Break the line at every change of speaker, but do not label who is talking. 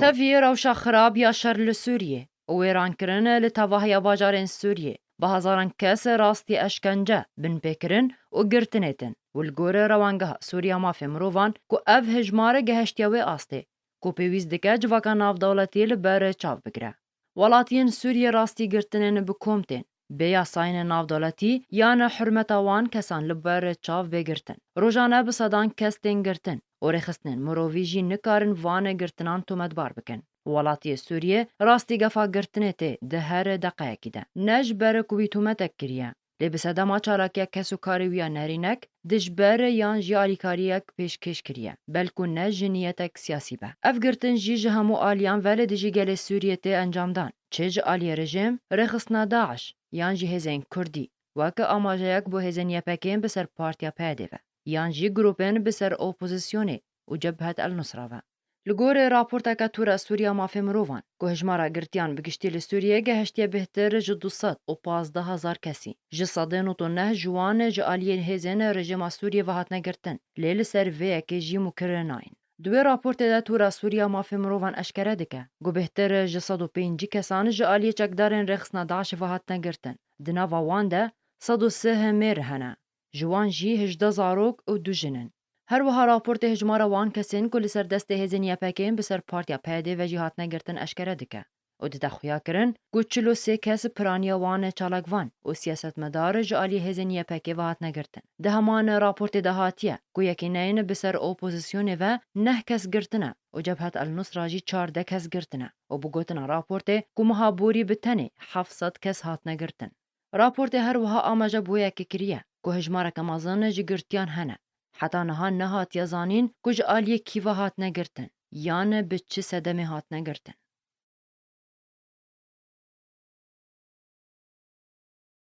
تفی روشا خراب یا شر لسوریه و ایران کرن لتواهی باجارین سوریه به هزاران کس راستی اشکنجه بن بکرن و گرتنیتن والگوره روانگه سوریا مافی مروان کو اف هجماره گهشتیوی آسته کو پیویز دکه جواکا ناف دولتی لبر چاو بگره ولاتین سوریه راستی گرتنین بکومتین بیا ساین ناف دولتی یان حرمتوان کسان لبر چاو بگرتن روزانه بصدان کستین گرتن و رخصتن مروویجی نکارن وان گرتنان تومدبار بکن ولاتی سوریه راستی گفا گرتنه ته ده هر دقیقی ده نج بر کوی تومتک کریه لی بسده ما چالاکیا کسو کاری ویا نرینک دش بر یان جی آلیکاریک پیشکش کریه بلکو نج جنیتک سیاسی به اف گرتن جی جهمو آلیان ولی دجی گل سوریه ته انجام دان چه جی آلی رژیم رخصنا داعش یان جی هزین کردی وکه آماجایک بو هزین یپکین بسر پارتیا پیده و یان جی گروپین بسر اپوزیسیونی و جبهت النصره لگور راپورتا که تورا سوریا مافی مروان که هجمارا گرتیان بگشتی لسوریه گهشتی بهتر جدو صد و 15,000 کسی جسادن و تونه جوان جالیه هزین رژیم سوریه وحات نگرتن لیل سر وی که جی مکرناین دوی راپورت دا تورا سوریا مافی مروان اشکره دکه گو بهتر جسد و 5 کسان جالیه چکدارن رخصنا داعش وحات نگرتن دنا وان ده 103 میر هنه جوان جی 18 زاروک و 2 جنن هر وها راپورت هجمارا وان کسین کل سر دست هزینیا پکین بسر پارتیا پیده و جهات نگرتن اشکره دکه و ده خویا کرن گو 43 کس پرانیا وان چالک وان و سیاست مدار جالی هزینیا پکی وحات نگرتن ده همان راپورت دهاتیه گو یکی نین بسر اپوزیسیون و 9 کس گرتنه و جبهت النصره جی 14 کس گرتنه و بگوتن راپورت گو مهابوری بتنی 700 کس هات نگرتن راپورت هر وها آماجه بویا که کریه گو هجمارا کمازان جی گرتیان هنه حتی نهات یزانین کج آلیه کیوه هات نگرتن یان به چه صدمه هات نگرتن